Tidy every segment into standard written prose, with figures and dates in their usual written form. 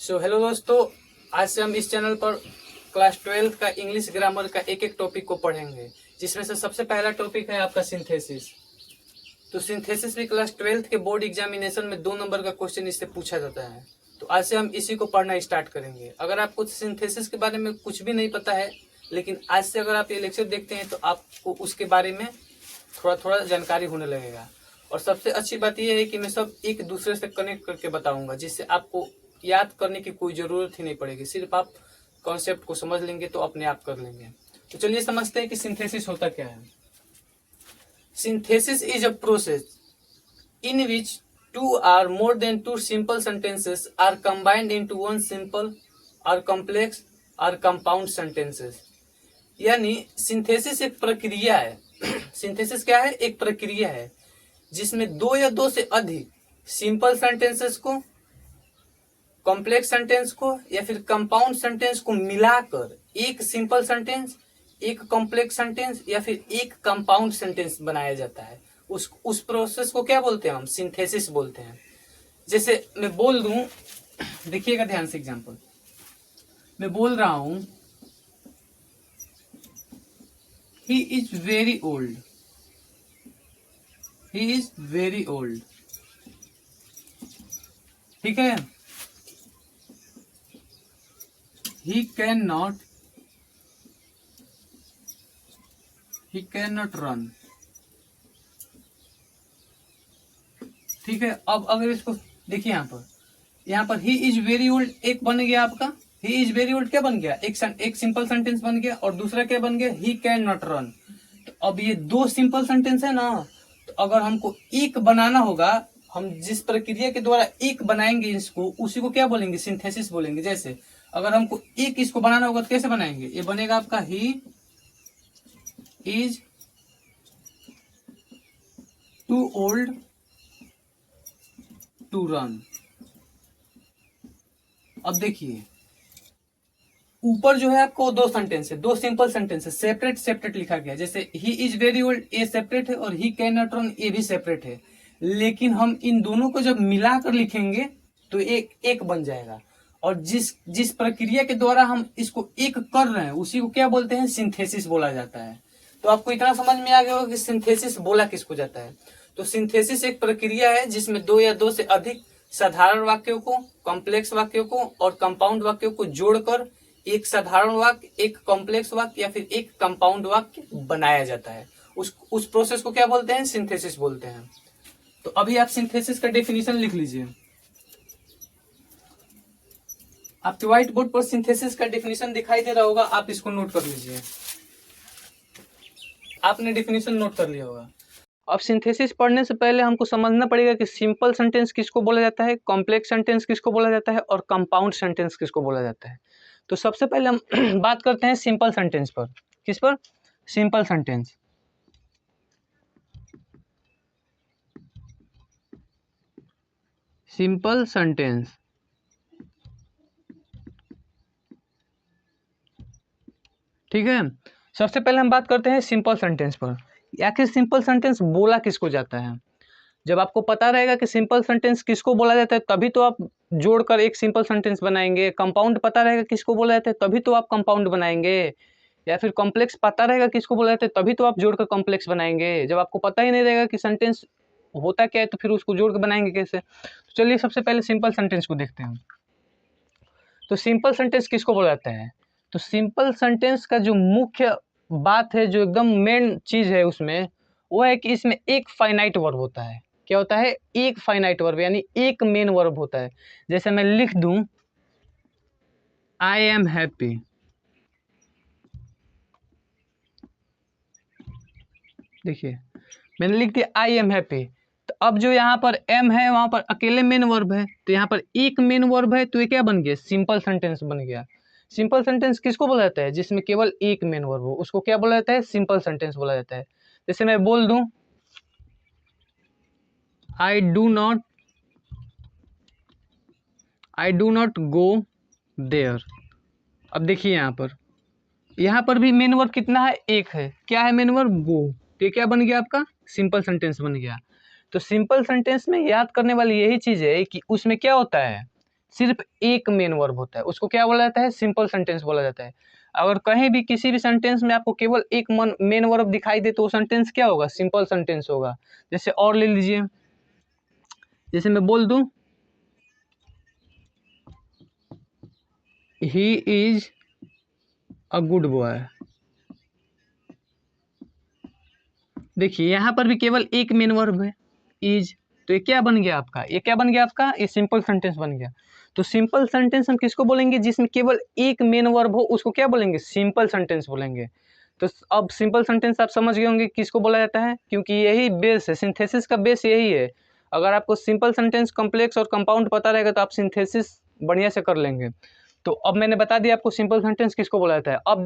Hello दोस्तों, आज से हम इस चैनल पर क्लास 12 का इंग्लिश ग्रामर का एक एक टॉपिक को पढ़ेंगे, जिसमें से सबसे पहला टॉपिक है आपका सिंथेसिस। तो सिंथेसिस भी क्लास 12 के बोर्ड एग्जामिनेशन में 2 नंबर का क्वेश्चन इससे पूछा जाता है। तो आज से हम इसी को पढ़ना स्टार्ट करेंगे। अगर आपको सिंथेसिस के बारे में कुछ भी नहीं पता है, लेकिन आज से अगर आप ये लेक्चर देखते हैं तो आपको उसके बारे में थोड़ा थोड़ा जानकारी होने लगेगा। और सबसे अच्छी बात यह है कि मैं सब एक दूसरे से कनेक्ट करके बताऊंगा, जिससे आपको याद करने की कोई ज़रूरत ही नहीं पड़ेगी। सिर्फ आप कॉन्सेप्ट को समझ लेंगे तो अपने आप कर लेंगे। तो चलिए समझते हैं कि सिंथेसिस होता क्या है। Synthesis is a process in which two or more than two simple sentences are combined into one simple or complex or compound sentences। यानी सिंथेसिस एक प्रक्रिया है। सिंथेसिस क्या है? एक प्रक्रिया है जिसमें दो या दो से अधिक सिंपल सेंटेंसेस को, कॉम्प्लेक्स सेंटेंस को या फिर कंपाउंड सेंटेंस को मिलाकर एक सिंपल सेंटेंस, एक कॉम्प्लेक्स सेंटेंस या फिर एक कंपाउंड सेंटेंस बनाया जाता है। उस प्रोसेस को क्या बोलते हैं? हम सिंथेसिस बोलते हैं। जैसे मैं बोल दूं, देखिएगा ध्यान से एग्जांपल। मैं बोल रहा हूं he is very old, he is very old. ठीक है। he cannot run। ठीक है। अब अगर इसको देखिए, यहाँ पर ही इज वेरी ओल्ड एक बन गया आपका। ही इज वेरी ओल्ड क्या बन गया? एक सिंपल सेंटेंस बन गया। और दूसरा क्या बन गया? He can not run. तो अब ये दो सिंपल सेंटेंस है ना, तो अगर हमको एक बनाना होगा, हम जिस प्रक्रिया के द्वारा एक बनाएंगे इसको, उसी को क्या बोलेंगे? सिंथेसिस बोलेंगे। जैसे अगर हमको एक इसको बनाना होगा तो कैसे बनाएंगे? ये बनेगा आपका he is too old to run. अब देखिए ऊपर जो है आपको दो सेंटेंस है, दो सिंपल सेंटेंस है, सेपरेट सेपरेट लिखा गया। जैसे ही इज वेरी ओल्ड ये सेपरेट है और ही कैन नॉट रन ये भी सेपरेट है। लेकिन हम इन दोनों को जब मिलाकर लिखेंगे तो एक बन जाएगा। और जिस प्रक्रिया के द्वारा हम इसको एक कर रहे हैं उसी को क्या बोलते हैं? सिंथेसिस बोला जाता है। तो आपको इतना समझ में आ गया होगा कि सिंथेसिस बोला किसको जाता है। तो सिंथेसिस एक प्रक्रिया है जिसमें दो या दो से अधिक साधारण वाक्यों को, कॉम्प्लेक्स वाक्यों को और कंपाउंड वाक्यों को जोड़कर एक साधारण वाक्य, एक कॉम्प्लेक्स वाक्य या फिर एक कंपाउंड वाक्य बनाया जाता है। उस प्रोसेस को क्या बोलते हैं? सिंथेसिस बोलते हैं। तो अभी आप सिंथेसिस का डेफिनेशन लिख लीजिए। आपके व्हाइट बोर्ड पर सिंथेसिस का डेफिनेशन दिखाई दे रहा होगा, आप इसको नोट कर लीजिए। आपने डेफिनेशन नोट कर लिया होगा। अब सिंथेसिस पढ़ने से पहले हमको समझना पड़ेगा कि सिंपल सेंटेंस किसको बोला जाता है, कॉम्प्लेक्स सेंटेंस किसको बोला जाता है और कंपाउंड सेंटेंस किसको बोला जाता है। तो सबसे पहले हम बात करते हैं सिंपल सेंटेंस पर। किस पर? Simple sentence. Simple sentence. ठीक है। सबसे पहले हम बात करते हैं सिंपल सेंटेंस पर। आखिर सिंपल सेंटेंस बोला किसको जाता है? जब आपको पता रहेगा कि सिंपल सेंटेंस किसको बोला जाता है तभी तो आप जोड़कर एक सिंपल सेंटेंस बनाएंगे। कंपाउंड पता रहेगा किसको बोला जाता है तभी तो आप कंपाउंड बनाएंगे। या फिर कॉम्प्लेक्स पता रहेगा किसको बोला जाता है तभी तो आप जोड़कर कॉम्प्लेक्स बनाएंगे। जब आपको पता ही नहीं रहेगा कि सेंटेंस होता क्या है तो फिर उसको जोड़ के बनाएंगे कैसे? तो चलिए सबसे पहले सिंपल सेंटेंस को देखते हैं। तो सिंपल सेंटेंस किसको बोला जाता है? तो सिंपल सेंटेंस का जो मुख्य बात है, जो एकदम मेन चीज है उसमें, वो है कि इसमें एक फाइनाइट वर्ब होता है। क्या होता है? एक फाइनाइट वर्ब, यानी एक मेन वर्ब होता है। जैसे मैं लिख दूं आई एम हैप्पी। देखिए मैंने लिख दिया आई एम हैप्पी। तो अब जो यहाँ पर एम है वहां पर अकेले मेन वर्ब है, तो यहाँ पर एक मेन वर्ब है, तो ये क्या बन गया? सिंपल सेंटेंस बन गया। सिंपल सेंटेंस किसको बोला जाता है? जिसमें केवल एक मेन वर्ब हो, उसको क्या बोला जाता है? सिंपल सेंटेंस बोला जाता है। जैसे मैं बोल दूं I do not go there. अब देखिए यहाँ पर भी मेन वर्ब कितना है? एक है। क्या है मेन वर्ब? गो। तो क्या बन गया? आपका सिंपल सेंटेंस बन गया। तो सिंपल सेंटेंस में याद करने वाली यही चीज है कि उसमें क्या होता है? सिर्फ एक मेन वर्ब होता है, उसको क्या बोला जाता है? सिंपल सेंटेंस बोला जाता है। अगर कहीं भी किसी भी सेंटेंस में आपको केवल एक मेन वर्ब दिखाई दे तो वो सेंटेंस क्या होगा? सिंपल सेंटेंस होगा। जैसे और ले लीजिए, जैसे मैं बोल दूं he is a good boy. देखिए यहाँ पर भी केवल एक मेन वर्ब है, इज। तो ये क्या बन गया आपका? ये क्या बन गया आपका? ये सिंपल सेंटेंस बन गया। तो सिंपल सेंटेंस हम किसको बोलेंगे? जिसमें केवल एक मेन वर्ब हो उसको क्या बोलेंगे? सिंपल सेंटेंस बोलेंगे। तो अब सिंपल सेंटेंस आप समझ गए होंगे किसको बोला जाता है, क्योंकि यही बेस है, सिंथेसिस का बेस यही है। अगर आपको सिंपल सेंटेंस, कॉम्प्लेक्स और कंपाउंड पता रहेगा तो आप सिंथेसिस बढ़िया से कर लेंगे। तो अब मैंने बता दिया आपको सिंपल सेंटेंस किसको बोला जाता है। अब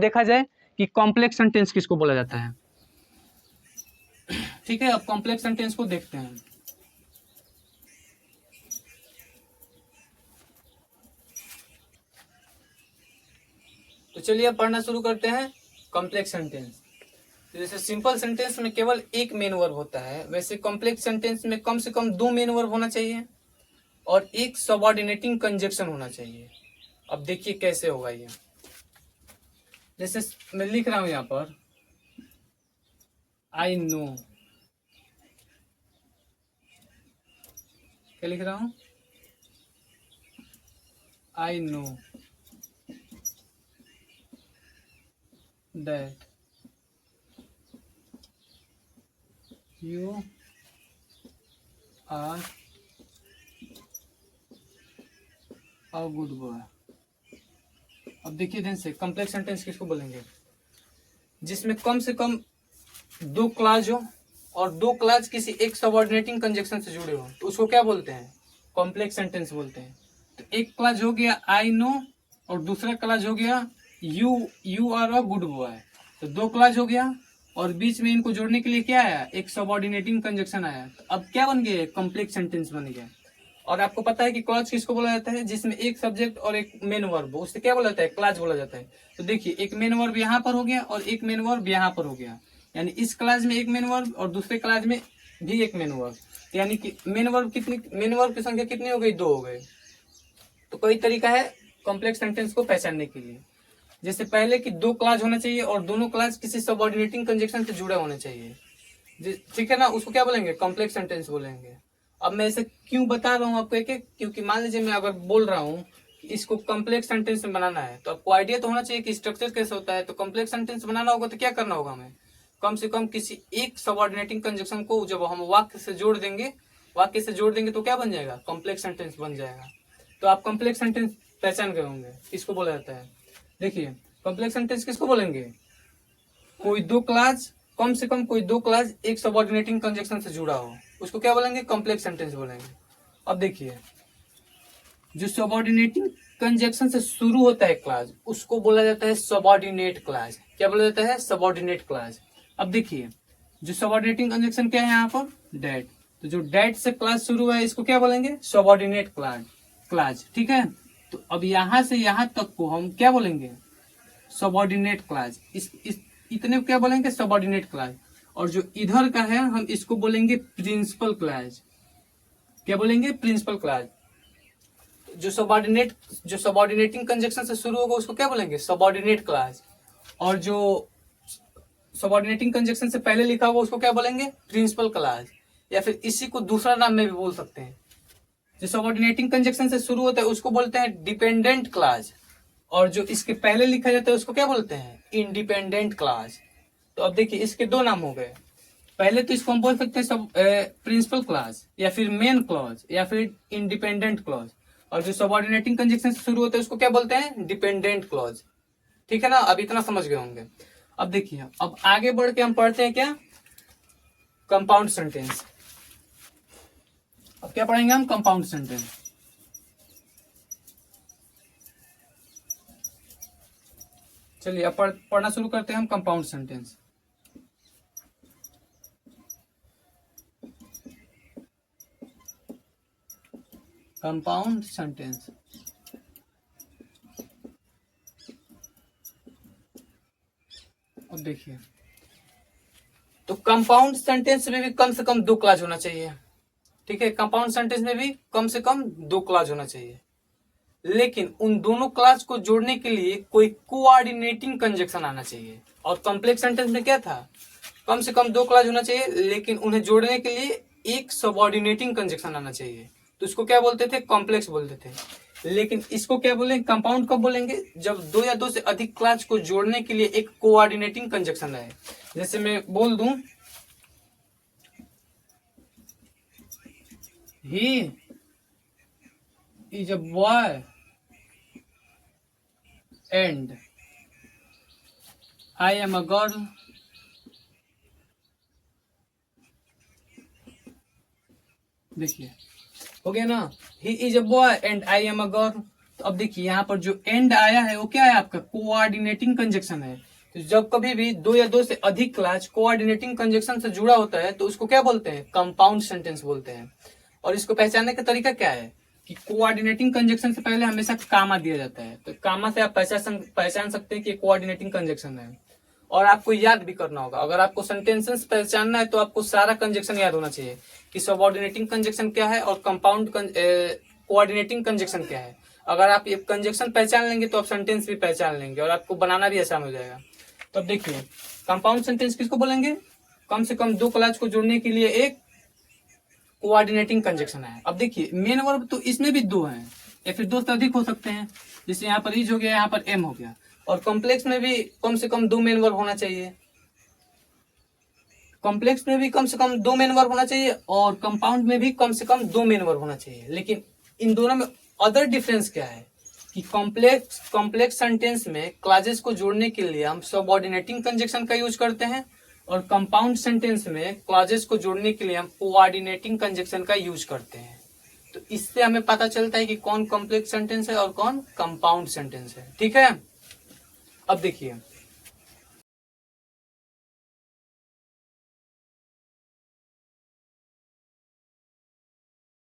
देखा जाए कि कॉम्प्लेक्स सेंटेंस किसको बोला जाता है। ठीक है, अब कॉम्प्लेक्स सेंटेंस को देखते हैं। तो चलिए अब पढ़ना शुरू करते हैं कॉम्प्लेक्स सेंटेंस। तो जैसे सिंपल सेंटेंस में केवल एक मेन वर्ब होता है, वैसे कॉम्प्लेक्स सेंटेंस में कम से कम दो मेन वर्ब होना चाहिए और एक सबऑर्डिनेटिंग कंजक्शन होना चाहिए। अब देखिए कैसे होगा ये। जैसे मैं लिख रहा हूं यहां पर आई नो, क्या लिख रहा हूं? I know that you are a good boy. अब देखिए ध्यान से, कॉम्प्लेक्स सेंटेंस किसको बोलेंगे? जिसमें कम से कम दो क्लास हो और दो क्लास किसी एक सबऑर्डिनेटिंग कंजक्शन से जुड़े हो तो उसको क्या बोलते हैं? कॉम्प्लेक्स सेंटेंस बोलते हैं। तो एक क्लास हो गया आई नो और दूसरा क्लास हो गया you are a good boy. तो दो क्लास हो गया और बीच में इनको जोड़ने के लिए क्या आया? एक सबऑर्डिनेटिंग कंजक्शन आया। तो अब क्या बन गया? कॉम्प्लेक्स सेंटेंस बन गया। और आपको पता है कि क्लॉज किसको बोला जाता है? जिसमें एक सब्जेक्ट और एक मेन वर्ब, उससे क्या बोला जाता है? क्लाज बोला जाता है। तो देखिए एक मेन वर्ब यहाँ पर हो गया और एक मेन वर्ब यहाँ पर हो गया, यानी इस क्लास में एक मेन वर्ब और दूसरे क्लास में भी एक मेन वर्ब, यानी कि मेन वर्ब की संख्या कितनी हो गई? दो हो गए। तो कोई तरीका है कॉम्प्लेक्स सेंटेंस को पहचानने के लिए। जैसे पहले कि दो क्लास होना चाहिए और दोनों क्लास किसी सबऑर्डिनेटिंग कंजक्शन से जुड़े होने चाहिए, ठीक है ना, उसको क्या बोलेंगे? कॉम्प्लेक्स सेंटेंस बोलेंगे। अब मैं ऐसे क्यों बता रहा हूँ आपको एक एक, क्योंकि मान लीजिए मैं अगर बोल रहा हूँ कि इसको कॉम्प्लेक्स सेंटेंस में बनाना है तो आपको आइडिया तो होना चाहिए कि स्ट्रक्चर कैसे होता है। तो कॉम्प्लेक्स सेंटेंस बनाना होगा तो क्या करना होगा हमें? कम से कम किसी एक सबऑर्डिनेटिंग कंजक्शन को जब हम वाक्य से जोड़ देंगे तो क्या बन जाएगा? कॉम्प्लेक्स सेंटेंस बन जाएगा। तो आप कॉम्प्लेक्स सेंटेंस पहचान गए होंगे किसको बोला जाता है। देखिए कॉम्प्लेक्स सेंटेंस किसको बोलेंगे? कोई दो क्लास, कम से कम कोई दो क्लास एक सबऑर्डिनेटिंग कंजक्शन से जुड़ा हो, उसको क्या बोलेंगे? कॉम्प्लेक्स सेंटेंस बोलेंगे। अब देखिए जो सबऑर्डिनेटिंग कंजक्शन से शुरू होता है क्लास उसको बोला जाता है सबऑर्डिनेट क्लास। क्या बोला जाता है? Subordinate class. अब देखिए जो सबऑर्डिनेटिंग कंजक्शन क्या है यहाँ पर? डेट। तो जो डेट से क्लास शुरू है इसको क्या बोलेंगे? सबऑर्डिनेट क्लास, ठीक है। तो अब यहां से यहां तक को हम क्या बोलेंगे? Subordinate class. इस इतने को क्या बोलेंगे? Subordinate clause. और जो इधर का है हम इसको बोलेंगे प्रिंसिपल क्लास। क्या बोलेंगे? Principal clause. जो सबऑर्डिनेटिंग कंजक्शन से शुरू होगा उसको क्या बोलेंगे? Subordinate clause. और जो सबऑर्डिनेटिंग कंजक्शन से पहले लिखा होगा उसको क्या बोलेंगे? Principal clause. या फिर इसी को दूसरा नाम में भी बोल सकते हैं। जो सबऑर्डिनेटिंग कंजक्शन से शुरू होता है उसको बोलते हैं डिपेंडेंट क्लास और जो इसके पहले लिखा जाता है उसको क्या बोलते हैं? Independent class. तो अब देखिए इसके दो नाम हो गए। पहले तो इसको हम बोल सकते हैं सब प्रिंसिपल क्लास या फिर मेन क्लॉज या फिर इंडिपेंडेंट क्लॉज। और जो सबऑर्डिनेटिंग कंजक्शन से शुरू होता है उसको क्या बोलते हैं? Dependent clause. ठीक है ना, अब इतना समझ गए होंगे। अब देखिए अब आगे बढ़ के हम पढ़ते हैं क्या? Compound sentence. अब क्या पढ़ेंगे हम? Compound sentence. चलिए अब पढ़ना शुरू करते हैं हम कंपाउंड सेंटेंस। Compound sentence. अब देखिए तो कंपाउंड सेंटेंस में भी कम से कम दो क्लास होना चाहिए। ठीक है। कंपाउंड सेंटेंस में भी कम से कम 2 क्लॉज होना चाहिए, लेकिन उन दोनों क्लॉज को जोड़ने के लिए कोई कोऑर्डिनेटिंग कंजक्शन आना चाहिए। और कॉम्प्लेक्स सेंटेंस में क्या था, कम से कम 2 क्लॉज होना चाहिए, लेकिन उन्हें जोड़ने के लिए एक सबऑर्डिनेटिंग कंजक्शन आना चाहिए। तो इसको क्या बोलते थे, कॉम्प्लेक्स बोलते थे। लेकिन इसको क्या बोलेंगे, कंपाउंड कब बोलेंगे, जब 2 या 2 से अधिक क्लॉज को जोड़ने के लिए एक कोऑर्डिनेटिंग कंजक्शन आए। जैसे मैं बोल दूं, he is a boy and I am a girl, देखिए हो गया ना, he is a boy and I am a girl. तो अब देखिए यहाँ पर जो एंड आया है वो क्या है, आपका कोऑर्डिनेटिंग कंजक्शन है। तो जब कभी भी 2 या 2 से अधिक क्लॉज कोऑर्डिनेटिंग कंजक्शन से जुड़ा होता है तो उसको क्या बोलते हैं, कंपाउंड सेंटेंस बोलते हैं। और इसको पहचानने का तरीका क्या है कि कोऑर्डिनेटिंग कंजक्शन से पहले हमेशा कामा दिया जाता है, तो कामा से आप पहचान सकते हैं कि कोऑर्डिनेटिंग कंजक्शन है। और आपको याद भी करना होगा, अगर आपको सेंटेंसेस पहचानना है तो आपको सारा कंजक्शन याद होना चाहिए कि सबऑर्डिनेटिंग कंजक्शन क्या है और कंपाउंड कोऑर्डिनेटिंग कंजक्शन क्या है। अगर आप ये कंजक्शन पहचान लेंगे तो आप सेंटेंस भी पहचान लेंगे और आपको बनाना भी आसान हो जाएगा। तो अब देखिए कंपाउंड सेंटेंस किसको बोलेंगे, कम से कम 2 क्लॉज को जोड़ने के लिए एक कोऑर्डिनेटिंग कंजक्शन है। अब देखिए मेन वर्ब तो इसमें भी 2 हैं या फिर 2 से अधिक हो सकते हैं, जैसे यहाँ पर इज हो गया, यहाँ पर एम हो गया। और कॉम्प्लेक्स में भी कम से कम 2 मेन वर्ब होना चाहिए, कॉम्प्लेक्स में भी कम से कम 2 मेन वर्ब होना चाहिए और कंपाउंड में भी कम से कम 2 मेन वर्ब होना चाहिए। लेकिन इन दोनों में अदर डिफरेंस क्या है कि कॉम्प्लेक्स सेंटेंस में क्लॉजेस को जोड़ने के लिए हम सबऑर्डिनेटिंग कंजक्शन का यूज करते हैं और कंपाउंड सेंटेंस में क्लॉजेस को जोड़ने के लिए हम कोऑर्डिनेटिंग कंजक्शन का यूज करते हैं। तो इससे हमें पता चलता है कि कौन कॉम्प्लेक्स सेंटेंस है और कौन कंपाउंड सेंटेंस है। ठीक है, अब देखिए